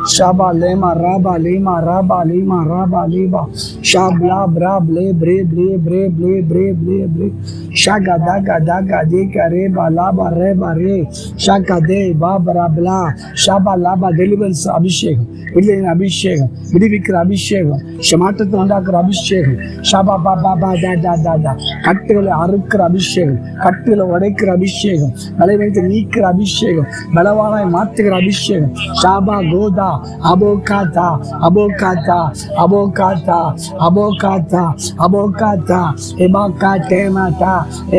Shaba lema raba lema raba lema raba leba shabla bra ble bre bre bre ble bre ble bre shaga daga de kare ba la ba re shaga de ba bra bla shaba laba deliverance abhishekam இல்லைங்க அபிஷேகம் விடுவிக்கிற அபிஷேகம் சமாற்றத்தை உண்டாக்குற அபிஷேகம் ஷபா பாபா பா டா டா டா டா கட்டுகளை அறுக்கிற அபிஷேகம் கட்டுகளை உடைக்கிற அபிஷேகம் பலவீனத்தை நீக்கிற அபிஷேகம் பலவானாய் மாற்றுகிற அபிஷேகம் ஷாபா கோதா அபோகாத்தா அபோகாத்தா அபோகாத்தா அபோகாத்தா அபோகாத்தா எபாக்கா டேமாட்டா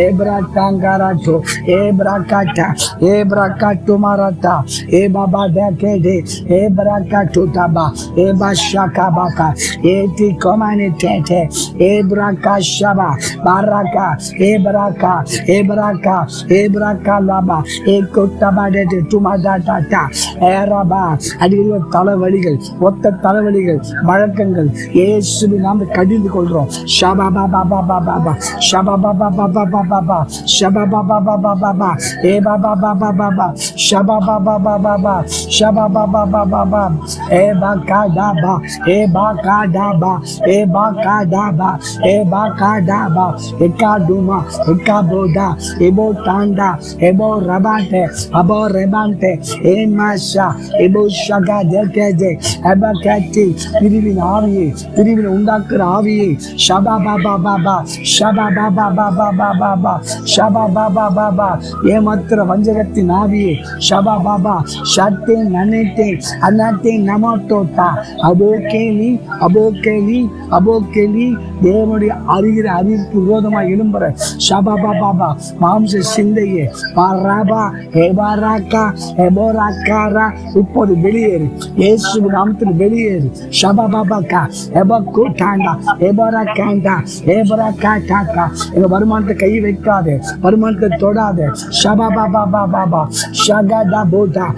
ஏப்ரா டாங்காராட்டோ ஏப்ரா காட்டா ஏப்ரா காட்டு மாராட்டா ஏ பாபா டேகே ஏப்ரா காட்டு Taba, Eba Shakabaka, Eti Komani Tete, Ebraka Shaba, Baraka, Ebraka, Ebraka, Ebraka Laba, Ekotabade, Tumadata, Eraba, Adilu Talavaligal, what the Talavaligal, Marakangal, Yes, Binam Kadil Kodro, Shaba Baba Baba Baba, Shaba Baba Baba Baba, Shaba Baba Baba Baba, Eba Baba Baba, Shaba Baba Baba, Shaba Baba Baba. Ebakadaba, Ebakadaba, Ebakadaba, Ebakadaba, Ekaduma, Ekaboda, Ebotanda, Ebo Rabante, Abo Rebante, Emasha, Ebo Shaga Dekede, Ebakati, Pirivin Avi, Pirivin Undakar Avi, Shaba Baba Baba, Shaba Baba Baba Baba, Shaba Baba Baba, Yematra Vanjagati Navi, Shaba Baba, Shate Nanete, Anate Namatota, Abokeli, Abokeli, Abokeli, தேவனுடைய அறிகிற அறிவுக்கு விரோதமாக எழும்புற ஷபா பாபா மாம்ச சிந்தையே பாராபா ஹேபாராக்கா ஹெபோராக்காரா இப்போது வெளியேறு இயேசுவின் நாமத்தில் வெளியேறு ஷபா பாபாக்கா ஹெபோகூட்டாண்டா ஹெபோராக்காண்டா ஹெபோராக்காட்டாக்கா எங்க வருமானத்தை கை வைக்காதே வருமானத்தை தொடாதே ஷபா பாபா பாபா ஷகடா போதா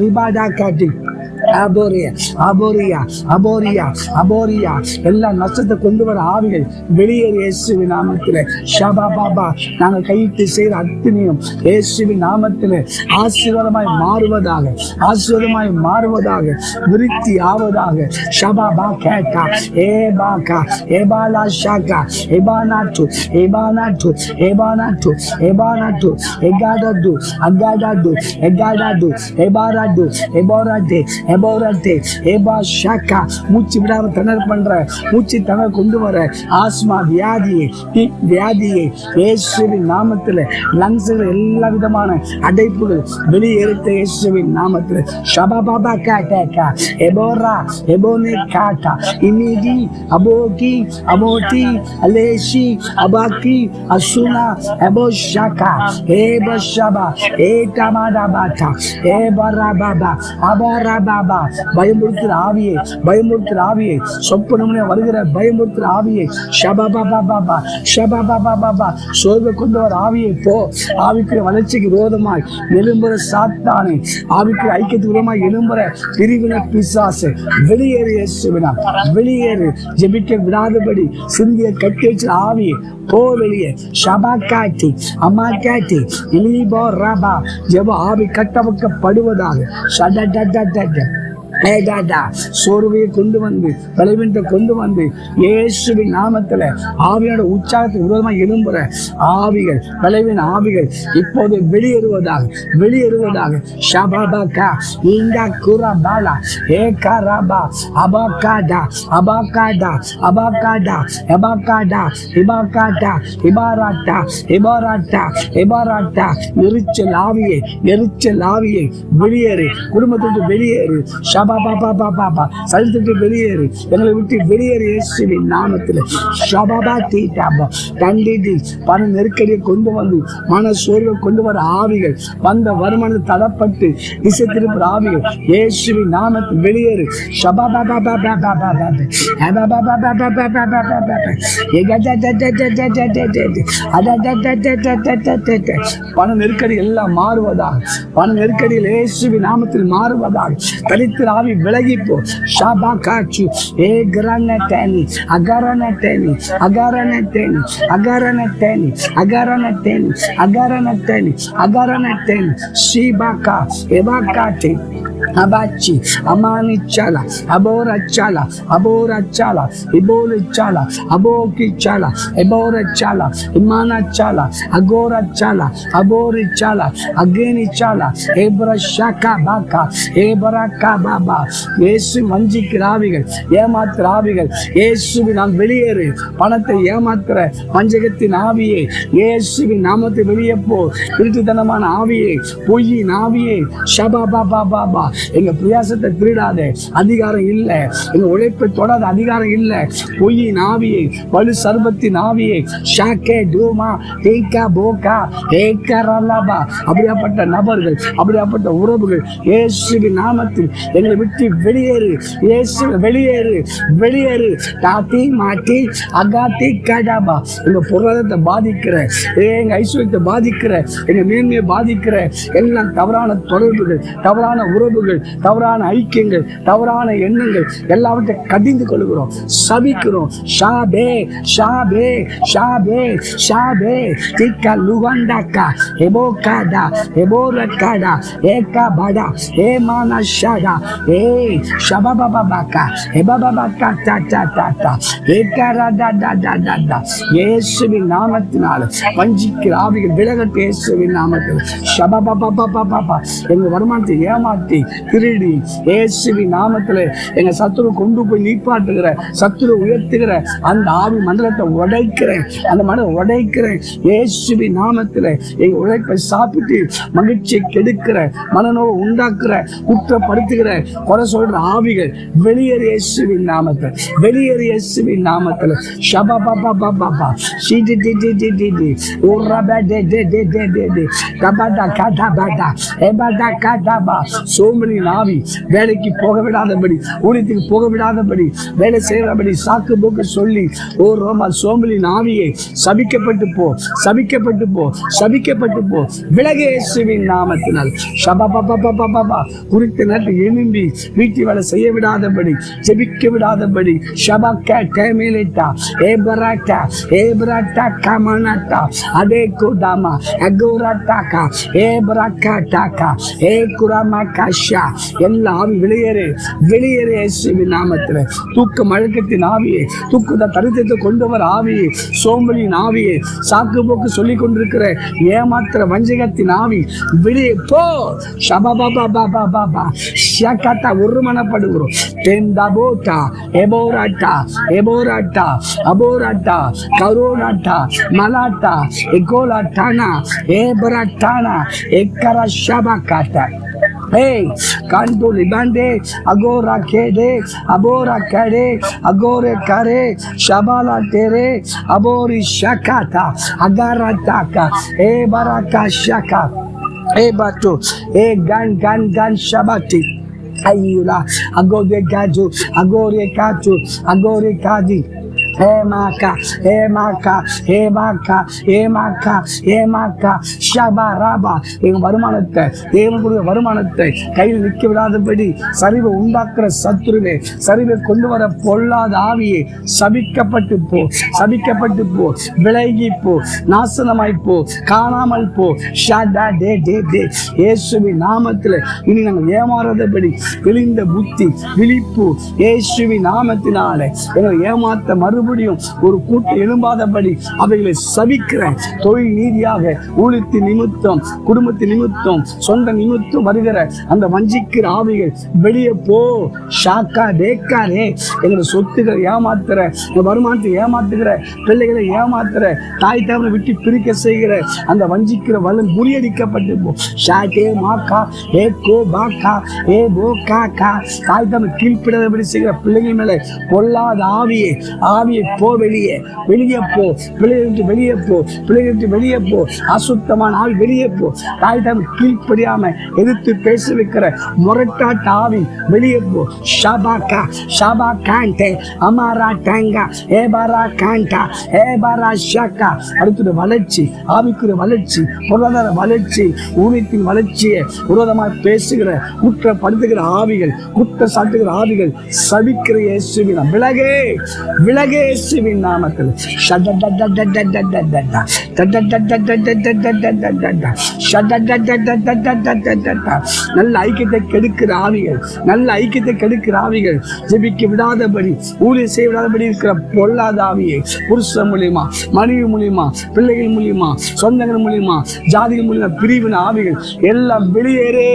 ரிபாடா காட்டி அபோரியா அபோரியா அபோரியா அபோரியா எல்லா நஷ்டத்தை கொண்டு வர ஆவிகள் வெளியேறு இயேசுவின் நாமத்திலே ஷபா பாபா நாங்கள் கையிட்டு செய்கிற அத்தனையும் இயேசுவின் நாமத்திலே ஆசீர்வாதமாய் மாறுவதாக ஆசீர்வாதமாய் மாறுவதாக விருத்தி ஆவதாக ஷபா பா கேட்டா ஏ பாக்கா ஏபாலா ஷாக்கா எபானாட்டு எபானாட்டு எபானாட்டு எபானாட்டு எகாடது அகாடது எகாடது எபாராடு எபோராடே எபோரட்டே ஏபா ஷாக்கா மூச்சு விடாம திணற பண்ற மூச்சு திணற கொண்டு வர ஆஸ்மா வியாதியை வியாதியை இயேசுவின் நாமத்தில் லங்ஸ்ல எல்லா விதமான அடைப்புகள் வெளியேறுத்த இயேசுவின் நாமத்தில் ஷபா பாபா காட்டா எபோரா எபோனே காட்டா இனிதி அபோகி அபோட்டி அலேஷி அபாக்கி அசுனா எபோ ஷாக்கா ஏப ஷபா ஏடமாடா பாட்டா ஏபரா பாபா அபரா பாபா பயமுறுத்துற ஆவியை பயமுறுத்துற ஆவியை சொப்பனமுனே வருகிற பயமுறுத்துற ஆவியை ஷபா பாபா பாபா ஷபா பாபா பாபா சோர்வை கொண்டு வர ஆவியை போ ஆவிக்குரிய வளர்ச்சிக்கு விரோதமாய் எழும்புற சாத்தானே ஆவிக்குரிய ஐக்கியத்துக்கு விரோதமாய் எழும்புற பிரிவின பிசாசு வெளியேறு இயேசுவினா வெளியேறு ஜெபிக்க விடாதபடி சிந்திய கட்டி வச்ச ஆவியை போ வெளியே ஷபா காட்டி அம்மா காட்டி இலிபோ ரபா ஜெப ஆவி கட்டமைக்கப்படுவதாக சோர்வையை கொண்டு வந்து பலவீனத்தை கொண்டு வந்து இயேசுவின் நாமத்துல ஆவியோட உற்சாகத்துக்கு விரோதமாக எழும்புற ஆவிகள் பலவீன ஆவிகள் இப்போது வெளியேறுவதாக வெளியேறுவதாக ஷபாபாகா இந்தா குரபாலா ஏகரபா அபாகாடா அபாகாடா அபாகாடா எபாகாடா இபாகாடா இபாராட்டா இபாராட்டா இபாராட்டா எரிச்சல் ஆவியை எரிச்சல் ஆவியை வெளியேறு குடும்பத்திற்கு வெளியேறு பாபா பாபா சலித்துட்டு வெளியேறு எங்களை விட்டு வெளியேறு இயேசுவின் நாமத்தில் ஷபாபா தீட்டாபா தண்டிடி பண நெருக்கடியை கொண்டு வந்து மன சோர்வை கொண்டு வர ஆவிகள் வந்த வருமானத்தை தடப்பட்டு திசை திருப்புற ஆவிகள் இயேசுவின் நாமத்தில் வெளியேறு ஷபாபா பாபா பாபா பண நெருக்கடி எல்லாம் மாறுவதாக பண நெருக்கடியில் இயேசுவின் நாமத்தில் மாறுவதாக தரித்திர ஆவி விலகிப்போ. ஷாபா காச்சு ஏ கிரான டேனி அகாரான டேனி அகாரான டேனி அகாரான டேனி அகாரான டேனி அகாரான டேனி அகாரான டேனி ஷீபாக்கா எபாக்காட்டி Abachi, Amani Chala, Abora Chala, Abora Chala, Ebola Chala, Aboki Chala, Ebora Chala, Imana Chala, Agora Chala, Abori Chala, Ageni Chala, Ebra Shaka Baka, Ebaraka Baba, Yesu Manjik Ravigal, Yamat Ravigal, Yesu Vinan Veliere, Panata Yamatra, Manjagatin Aviye, Yesu Vinamati Veliapo, Pritanaman Aviye, Puyi Naviye, Shaba Baba Baba. எங்க பிரயாசத்தை திருடாதே, அதிகாரம் இல்லை. எங்க உழைப்பை தொடாத, அதிகாரம் இல்லை. பொய்யின் ஆவியை, வலு சர்பத்தின் ஆவியை, ஷாக்கே டூமா டேக்கா போக்கா ஏக்கரலபா, அப்படியாப்பட்ட நபர்கள், அப்படியாப்பட்ட உறவுகள் இயேசுவின் நாமத்தில் எங்களை விட்டு வெளியேறு. இயேசு வெளியேறு, வெளியேறு. டாட்டி மாட்டி அகாட்டி கடாபா. எங்க பொருளாதாரத்தை பாதிக்கிற, எங்க ஐஸ்வர்யத்தை பாதிக்கிற, எங்க மேன்மையை பாதிக்கிற எல்லாம் தவறான தொடர்புகள், தவறான உறவுகள், தவறான ஐக்கியங்கள், தவறான எண்ணங்கள் எல்லாவற்றையும் கடிந்து கொள்கிறோம், சபிக்கிறோம். ஷாபே ஷாபே ஷாபே ஷாபே டிக்கா லுகண்டாக்கா எபோகாடா எபோரக்காடா ஏகா படா ஏமானா ஷாடா ஏ ஷபபபபகா எபபபகா டாடா டாடா ஏகராடா டாடா டாடா. இயேசுவின் நாமத்தினால் வஞ்சிக்கிற ஆவிகள் விலகட்டும். இயேசுவின் நாமத்தில் ஷபபபபபபா. எங்க வருமானத்தை ஏமாற்றி திருடி இயேசுவின் நாமத்தில் எங்க சத்துரு கொண்டு போய் நீப்பாட்டுகிற, சத்துரு உயர்த்துகிற அந்த ஆவி மண்டலத்தை உடைக்கிறேன், அந்த மண்டலம் உடைக்கிறேன். இயேசுவின் நாமத்தில் எங்க உழைப்பை சாப்பிட்டு மகிழ்ச்சியை கெடுக்கிற, மனநோவை உண்டாக்குற, குற்றப்படுத்துகிற, குறை சொல்ற ஆவிகள் வெளியேறு இயேசுவின் நாமத்தில், வெளியேறு இயேசுவின் நாமத்தில். ஷபபபபபபா ஷீடி டி டி டி டி டி ஓரபா டே டே டே டே டே டே கபடா கடாபடா எபடா கடாபா. சோம்பலி ஆவி வேலைக்கு போக விடாதபடி, ஊழியத்துக்கு போக விடாதபடி, வேலை செய்யறபடி சாக்கு போக்கு சொல்லி ஓ ரோமா சோம்பலி ஆவியை சபிக்கப்பட்டு போ, சபிக்கப்பட்டு போ, சபிக்கப்பட்டு போ. விலகு இயேசுவின் நாமத்தினால். ஷபபபபபபா. குறித்த நேரத்தில் எழும்பி வீட்டு வேலை செய்ய விடாதபடி, ஜெபிக்க விடாதபடி. ஷபக்கா டேமேலேட்டா ஏபராட்டா ஏபராட்டா கமனாட்டா அதே கோடாமா அகோராட்டாக்கா ஏபராக்கா டாக்கா ஏ குராமா காஷா. எல்லா ஆவி வெளியேறு, வெளியேறு இயேசுவின் நாமத்தில். தூக்க மழக்கத்தின் ஆவியை, தூக்குத தரித்திரத்தை கொண்டு வர ஆவியை, சோம்பலின் ஆவியை, சாக்கு போக்கு சொல்லி கொண்டிருக்கிற ஏமாத்திர வஞ்சகத்தின் ஆவி வெளியே போ. ஷபபபபபபா ஷகதா. ஒருமனப்படுகிறோம். டெண்டாபோட்டா எபோராட்டா எபோராட்டா அபோராட்டா கரோராட்டா மலாட்டா எகோலாட்டானா ஏபராட்டானா எக்கரா ஷபகாட்டா. Hey, canto libande, agora kede, abora kade, agore kare, shabala tere, abori shakata, agarataka, e baraka shaka, e batu, e gan shabati. Ayula, agore gaju, agore katu, agore kadi. Emaka, Emaka, Emaka, Emaka, Emaka, Shabaraba. எங்கள் வருமானத்தை, தேவனுடைய வருமானத்தை கையில் நிற்க விடாதபடி சரிவை உண்டாக்குற சத்துருவே, சரிவை கொண்டு வர பொல்லாத ஆவியே சபிக்கப்பட்டு போ, சபிக்கப்பட்டு போ, விலகி போ, நாசனமாய் போ, காணாமல் போ. ஷாடா டே டே டே. இயேசுவின் நாமத்தில் இனி நாங்கள் ஏமாறாதபடி தெளிந்த புத்தி, விழிப்பு இயேசுவின் நாமத்தினாலே எங்களை ஏமாத்த மறுபடியும் ஒரு கூட்டம் எழும்பாதபடி அவைகளை சபிக்கிறேன். தொழில் நீதியாக, ஊழியத்தின் நிமித்தம், குடும்பத்தின் நிமித்தம், சொந்த நிமித்தம் வருகிற அந்த வஞ்சிக்கிற ஆவிகள் வெளியே போ. ஷாக்கா டேக்காரே. எங்களை சொத்துக்களை ஏமாத்துற, வருமானத்தை ஏமாத்துகிற, பிள்ளைகளை ஏமாத்துற, தாய் தகவலை விட்டு பிரிக்க செய்கிற அந்த வஞ்சிக்கிற வல்லன் முறியடிக்கப்பட்டு போ. ஷாக்கே மாக்கா ஏ கோ பாக்கா ஏ போ காக்கா. தாய் தகவல் கீழ்ப்பிடாதபடி செய்கிற பிள்ளைகள் மேலே பொல்லாத ஆவியே, ஆவி ஆவியை போ வெளியே, வெளியே போ, பிள்ளைகளுக்கு வெளியே போ, பிள்ளைகளுக்கு வெளியே போ, அசுத்தமான ஆவி வெளியே போ. தாய் தாய் கீழ்ப்படியாம எதிர்த்து பேச வைக்கிற முரட்டாட்ட ஆவி வெளியே போ. ஷபாகா ஷபா காண்டே அமாரா டேங்கா ஏபாரா காண்டா ஏபாரா ஷாக்கா. அடுத்த வளர்ச்சி, ஆவிக்குரிய வளர்ச்சி, பொருளாதார வளர்ச்சி, ஊழியத்தின் வளர்ச்சியை விரோதமாக பேசுகிற குற்றப்படுத்துகிற ஆவிகள், குற்ற சாட்டுகிற ஆவிகள் சபிக்கிற இயேசுவின் விலகே, விலகே இயேசுவின் நாமத்தில். நல்ல ஐக்கியத்தை கெடுக்கிற ஆவிகள், நல்ல ஐக்கியத்தை கெடுக்கிற ஆவிகள், ஜெபிக்க விடாதபடி, ஊழியம் செய்ய விடாதபடி இருக்கிற பொல்லாத ஆவியை புருஷன் மூலியமா, மனைவி மூலியமா, பிள்ளைகள் மூலியமா, சொந்தங்கள் மூலியமா, ஜாதிகள் மூலியமா பிரிவின் ஆவிகள் எல்லாம் வெளியேறே.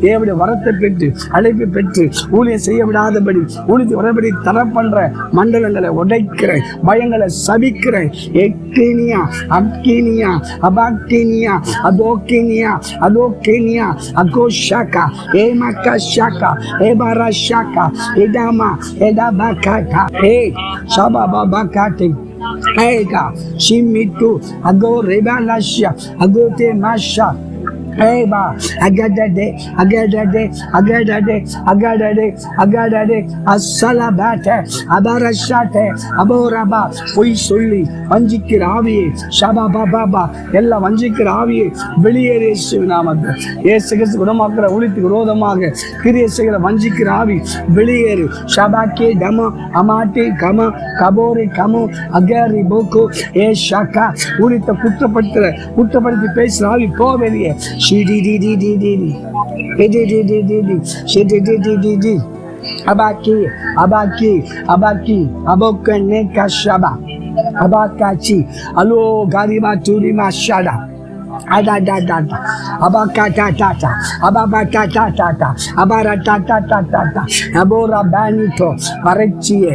தேவனுடைய வரத்தை பெற்று அழைப்பை பெற்று ஊழியம் செய்ய விடாதபடி, ஊழியத்தை வரபடி தர பண்ற மண்டலங்களை உடைக்கிறேன், பயங்களை சபிக்கிறேன். எக்கீனியா அக்கீனியா அபாக்கீனியா அதோக்கீனியா அதோக்கீனியா அகோஷாக்கா ஏமாக்கா ஷாக்கா ஏபாரா ஷாக்கா எடாமா எடாபாக்காட்டா ஏ ஷாபாபாபாக்காட்டி Ega, Shimitu, Ago Rebalasha, Agote Masha. Eba, agadade, asalabate, abarashate, aboraba, பொய் சொல்லி வஞ்சிக்கிற ஆவியே, ஷபா பாபா எல்லா வஞ்சிக்கிற ஆவியே வெளியேறு இயேசுவின் நாமத்தில். இயேசு கிறிஸ்து குணமாக்குற ஊழியத்துக்கு விரோதமாக கிரியை செய்கிற வஞ்சிக்கிற ஆவி வெளியேறு. ஷபாக்கே டம அமாட்டி கம கபோரி கமு அகரி போக்கு ஏ ஷாக்கா. ஊழியத்தை குற்றப்படுத்தி பேசுகிற ஆவி போ வெளியே. Abaki, abokane kashaba, abakachi, alo garima turima shada. Adadadada, abakatatata, ababatatata, abaratatata, abora banito, வரட்சியே,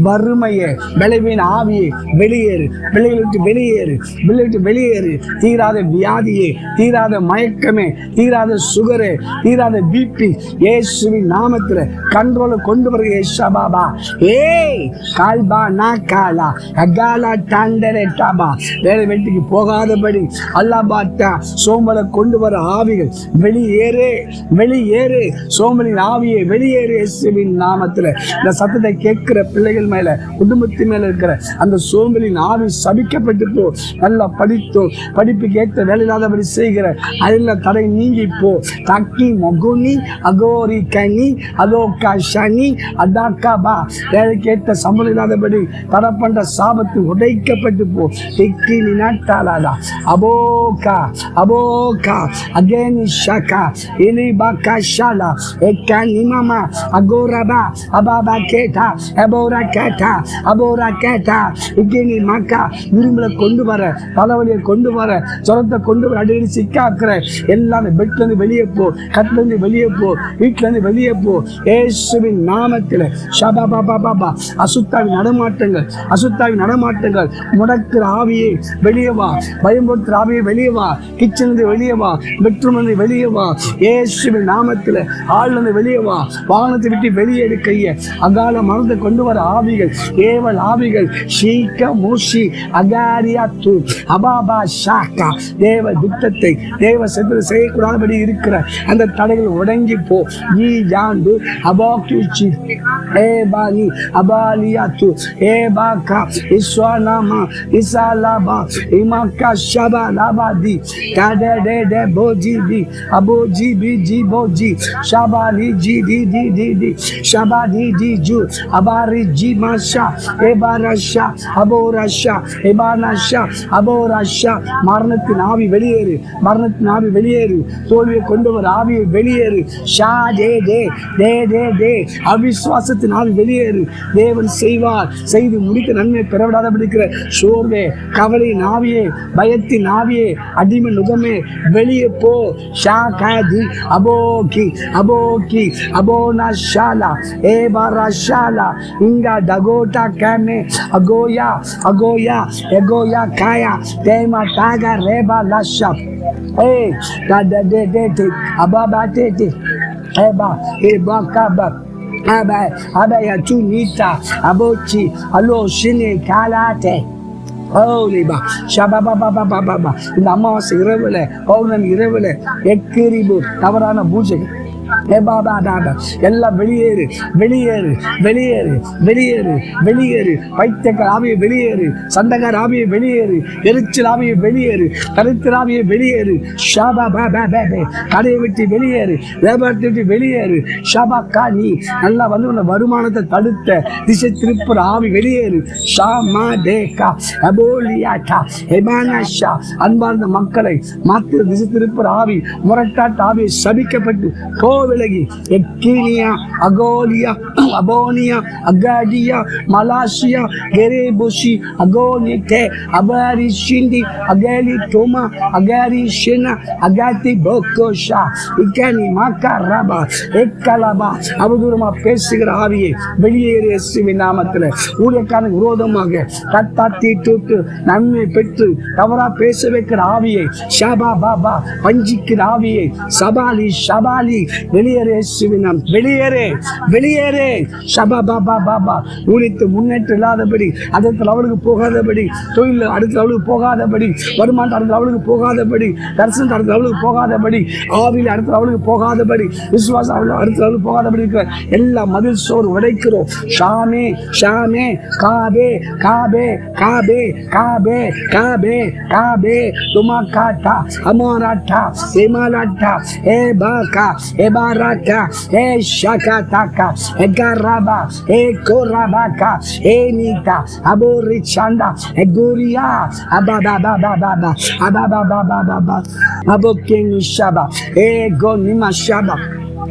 வறுமையே, விளைவின் ஆவியே வெளியேறு, விளைவிட்டு வெளியேறு. தீராத வியாதியே, தீராத மயக்கமே, தீராத சுகரே, தீராத பிபி இயேசுவின் நாமத்தில் கண்ட்ரோல கொண்டு வர ஏஷபாபா. ஏய் கால்பா நா காலா அகாலா டாண்டரே டாபா. வேலை வெட்டிக்கு போகாதபடி அல்லாபாட்டா சோம்பலை கொண்டு வர ஆவிகள் வெளியேறு. சோம்பலின் ஆவியை வெளியேறு இயேசுவின் நாமத்தில். இந்த சத்தத்தை கேட்கிற பிள்ளைகள் மேல, குடும்பத்தின் மேல இருக்கிற அந்த சோம்பலின் ஆவி சபிக்கப்பட்டு போ. நல்லா படிப்புக்கு ஏற்ற வேலை இல்லாதபடி செய்கிற அதில் தடை நீங்கி போ. தக்கி மொகுனி அகோரி கனி அதோக்கா சனி அதாக்கா. வேலைக்கு ஏற்ற சம்பளம் இல்லாதபடி தடை பண்ற சாபத்து உடைக்கப்பட்டு போ. திக்கி நினாட்டாலாடா aboka ageni shaka ili bakashala ekanimama agoraba ababa keta abora keta igeni maka விரும்பல கொண்டு வர, தலைவலியை கொண்டு வர, ஜலத்தை கொண்டு வர, அடிக்கடி சிக்காக்குற எல்லாமே பெட்ல இருந்து வெளியே போ, கட்டில இருந்து வெளியே போ, வீட்டுல இருந்து வெளியே போ இயேசுவின் நாமத்தில். ஷபாபாபாபா அசுத்தாவின் நடமாட்டங்கள் முடக்கிற ஆவியை வெளியே வா, பயன்படுத்துகிற ஆவியை வெளியே வா, கிச்சன்லேருந்து வெளியே வா, பெட்ரூம் இருந்து வெளியே வா இயேசுவின் நாமத்தில். ஆள்லேருந்து வெளியே வா, வாகனத்தை விட்டு வெளியே எடுக்கைய அகால மனத்தை கொண்டு வர ஆவிகள், ஏவல் ஆவிகள், ஷீக்க மூஷி அகாரியா தூ அபாபா ஷாக்கா. தேவ திட்டத்தை தேவ செத்து செய்யக்கூடாதபடி இருக்கிற அந்த தடைகள் உடங்கி போ. ஈ ஜாண்டு அபாக்கிச்சி ஏபாலி அபாலியா தூ ஏபாக்கா இஸ்வானாமா இசாலாபா இமாக்கா ஷபா லாபாதி கடடே போஜிபி அபோஜிபி ஜிபோஜி ஷபாலி ஜி டி டி டி டி ஷபாதி டி ஜு அபாரி ஜி மாஷா ஏபாரஷா அபோரஷா ஏபானஷா அபோரஷா. மரணத்தின் ஆவி வெளியேறு, மரணத்தின் ஆவி வெளியேறு. தோல்வியை கொண்டு வர ஆவியை வெளியேறு. ஷா டே டே டே டே டே அவிசுவாசத்தின் ஆவி வெளியேறு. தேவன் செய்வார், செய்து முடிக்க நன்மை பெறவிடாத இருக்கிற சோர்வே, கவலையின் ஆவியே, பயத்தின் ஆவியே, அடிமை நுகமே வெளியே போ. ஷா காதி அபோகி அபோகி அபோனா ஷாலா ஏபாரா ஷாலா இங்கா டகோட்டா கேமே அகோயா அகோயா எகோயா காயா தேமா டாகா ரேபா லாஷா ஏ டா டே டே டே அபாபா டே டே ஏபா ஏபா Kaapa Abaya Tunita, Abochi, Alo Shini Kalate. Holy Shababa, Namas Irevele, Onan Irevele, Ekiribu, Tavarana Bujek. எல்லாம் வெளியேறு வெளியேறு வெளியேறு வெளியேறு வெளியேறு பைத்தியக்கார ஆவியை வெளியேறு சண்டைக்கார ஆவியை வெளியேறு எரிச்சல் ஆவியை வெளியேறு கருத்தர் ஆவியை வெளியேறு ஷாபா கடையை விட்டு வெளியேறு வியாபாரத்தை விட்டு வெளியேறு ஷாபா காணி நல்லா வந்து உன்னை வருமானத்தை தடுத்த திசை திருப்புற ஆவி வெளியேறு ஷாமா டேகா அபோலியாட்டா ஹெமானாஷா அன்பார்ந்த மக்களை மாத்திர திசை திருப்புற ஆவி முரட்டாட்ட ஆவியை சபிக்கப்பட்டு விலகி எக்கீனியா அகோலியா அபோனியா அகாடியா மலாசியா கெரேபோசி அகோனிட்டே அபாரி ஷிண்டி அகேலி டோமா அகாரி ஷெனா அகாத்தி போக்கோஷா இக்கனி மாக்கா ரபா எக்கலபா அவதூறமா பேசுகிற ஆவியை வெளியேறு இயேசுவின் நாமத்தில் ஊழியக்காரனுக்கு விரோதமாக கத்தாத்தி தூட்டு நன்மை பெற்று தவறா பேச வைக்கிற ஆவியை ஷபா பாபா பஞ்சிக்கிற ஆவியை சபாலி ஷபாலி வெளியேறு இயேசுவின் நாமத்தில் வெளியேறு வெளியேறு ஷபா பாபா பாபா ஊழித்து முன்னேற்றம் இல்லாதபடி அடுத்த லெவலுக்கு போகாதபடி தொழில் அடுத்த லெவலுக்கு போகாதபடி வருமானம் அடுத்த லெவலுக்கு போகாதபடி தரிசனம் அடுத்த லெவலுக்கு போகாதபடி ஆவியில் அடுத்த லெவலுக்கு போகாதபடி விசுவாசம் அடுத்த லெவலுக்கு போகாதபடி இருக்கிற எல்லா மதில் சோறு உடைக்கிறோம் ஷாமே ஷாமே காபே காபே காபே காபே காபே காபே துமா காட்டா அமோராட்டா எமாலாட்டா ஏ பாக்கா எபாராட்டா ஏ ஷாகாட்டாக்கா எகாராபா ஏ கோராபாக்கா ஏ நீட்டா அபோரிச்சாண்டா எகோரியா அபாபாபாபாபா அபாபாபாபாபா அபோக்கேனிஷாபா ஏ கோனிமாஷாபா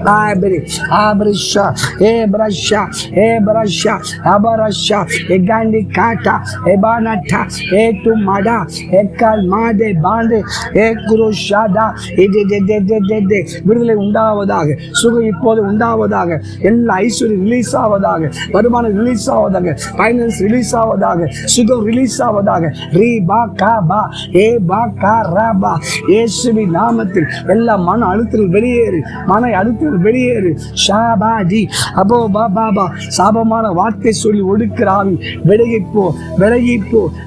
Abrisha, Ebrasha, Ebrasha, Abarasha, Egandi Kata, Ebanata, Etumada, Ekal Made, Bande, Ekrushada, Ede, விடுதலை உண்டாவதாக, சுகம் இப்போது உண்டாவதாக, எல்லா ஐஸ்வர்யம் ரிலீஸ் ஆவதாக, வருமானம் ரிலீஸ் ஆவதாக, ஃபைனான்ஸ் ரிலீஸ் ஆவதாக, சுகம் ரிலீஸ் ஆவதாக, ரீபா காபா, ஏ பா காராபா, இயேசுவின் நாமத்தில் எல்லா மன அழுத்தங்கள் வெளியேறு, மன அழுத்தங்கள் வெளியேறு ஷாபாடி அபோ பாபா சாபமான வார்த்தை சொல்லி ஒடுக்கிற ஆவி விலகிப்போ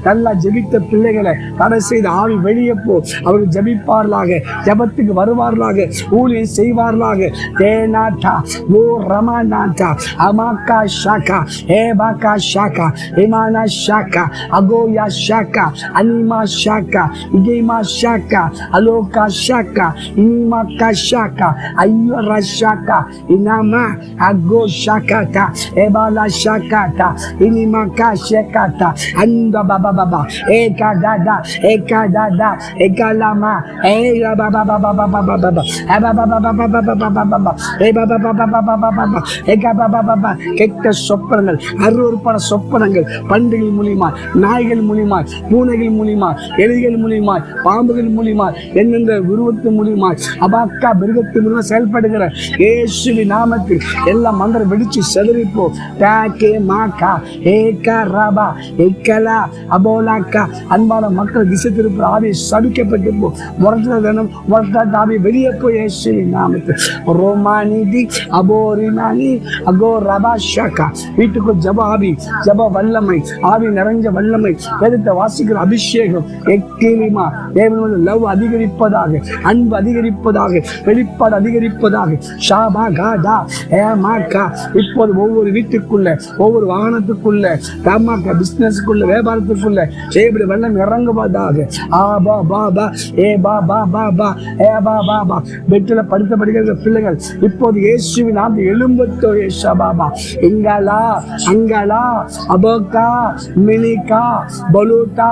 நல்லா ஜெபித்த பிள்ளைகளை தடை செய்த ஆவி வெளியே போ அவர்கள் ஜெபிப்பார்களாக ஜெபத்துக்கு வருவார்களாக ஊழியம் செய்வார்களாக தேனாட்டா ஓ ரமானாட்டா அமாக்கா ஷாக்கா ஏபாக்கா ஷாக்கா இமானா ஷாக்கா அகோயா ஷாக்கா அனிமா ஷாக்கா இகேமா ஷாக்கா அலோகா ஷாக்கா இனிமாக்கா ஷாக்கா ஐயோ Shaka, Inama, Ago Shakata, Ebala Shakata, Inimaka Shakata, Anda Baba, Eka Dada, Ekalama, Eba Baba, Eka Baba, Kekta Sopangal, Arurpana Sopangal, Pandil Mulima, Nigel Mulima, Punagil Mulima, Eligal Mulima, Pambil Mulima, Enanda Guru Mulima, Abaka, Birgat Self. இயேசுவின் நாமத்தில் எல்லாம் மந்திரம் வெடிச்சு செதறிப்போ டாக்கே maca ஏகா ரபா எக்கலா அபோலாக்கா அன்பான மக்கள் திசை திருப்புற ஆவி சபிக்கப்பட்டிருப்போம் முரட்ட தினம் முரட்டாட்ட ஆவி வெளியே போய் இயேசுவின் நாமத்தில் ரோமானிதி அபோரினானி அகோ ரபா ஷாக்கா வீட்டுக்குள் ஜப ஆவி ஜப வல்லமை ஆவி நிறைஞ்ச வல்லமை வேதத்தை வாசிக்கிற அபிஷேகம் எக்கேலிமா தேவனோட லவ் அதிகரிப்பதாக அன்பு அதிகரிப்பதாக வெளிப்பாடு அதிகரிப்பதாக ஷாபா காடா ஏமாக்கா இப்போது ஒவ்வொரு வீட்டுக்குள்ள ஒவ்வொரு வாகனத்துக்குள்ள தாமாக்கா பிசினஸுக்குள்ள வியாபாரத்துக்குள்ள செய்யப்படி வெள்ளம் இறங்குவதாக ஆபா பாபா ஏ பாபா பாபா ஏ பாபா பெட்டில படுத்தப்படுகிற பிள்ளைகள் இப்போது இயேசுவின் நாம எழும்பத்தோ ஏஷா பாபா இங்கலா அங்கலா அபோக்கா மினிகா பலூட்டா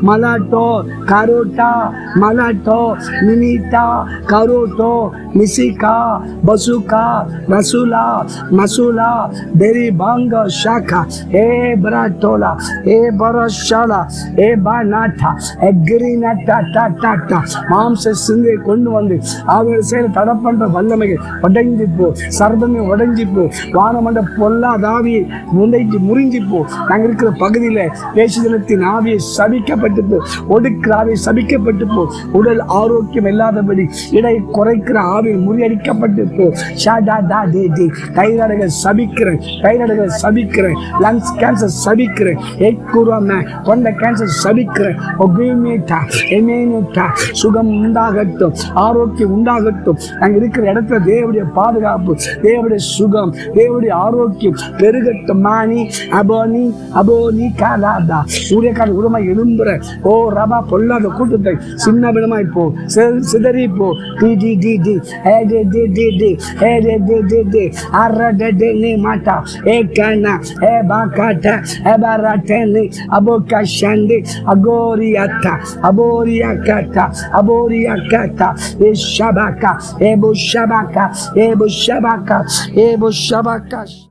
மலாட்டோ கரோட்டா மலாட்டோ மினிட்டா கரோட்டோ மிசிகா Basuka, Rasula, Masula, Deri Banga Shaka, E Bratola, E Barashala, E Banata, E Grinata, Tata, Mams Sinde Kundwandi, our sale Tarapanda Valamake, Wadanjipo, Sardami Wadanjipo, Vanamanda Polla Davi, Mundaji Murinjipo, Nangrika Pagadile, Peshilati Navi, Sabika Patipo, Odikravi, Sabika Patipo, Udal Aro Kimela the Badi, Ida Korekra Avi, Muriarika Patipo. போ தைராய்டுகளை சபிக்கிறேன், தைராய்டுகளை சபிக்கிறேன், lungs cancer சபிக்கிறேன், கொண்ட cancer சபிக்கிறேன். சுகம் உண்டாகட்டும், ஆரோக்கியம் உண்டாகட்டும். நாங்கள் இருக்கிற இடத்துல தேவனுடைய பாதுகாப்பு, தேவனுடைய சுகம், தேவனுடைய ஆரோக்கியம் பெருகட்டும். மானி அபோனி அபோனி காலாதா ஊழியக்கார உடமை எழும்புற ஓ ரபா பொல்லாத கூட்டத்தை சின்ன விடமாய் போ, சிதறி போ. டி டி டி டி ஏ டி டி டி டி ஏ டி டி டி டி அர டி டி நீ மாட்டா ஏ கண்ணா ஏ பாக்காட்டா ஏ பாராட்டேனி அபோக்கா ஷாண்டி அகோரியாத்தா அபோரியாக்காட்டா அபோரியாக்காட்டா ஏ ஷபாக்கா ஏ புஷபாக்கா ஏ புஷபாக்கா ஏ புஷபாக்கா.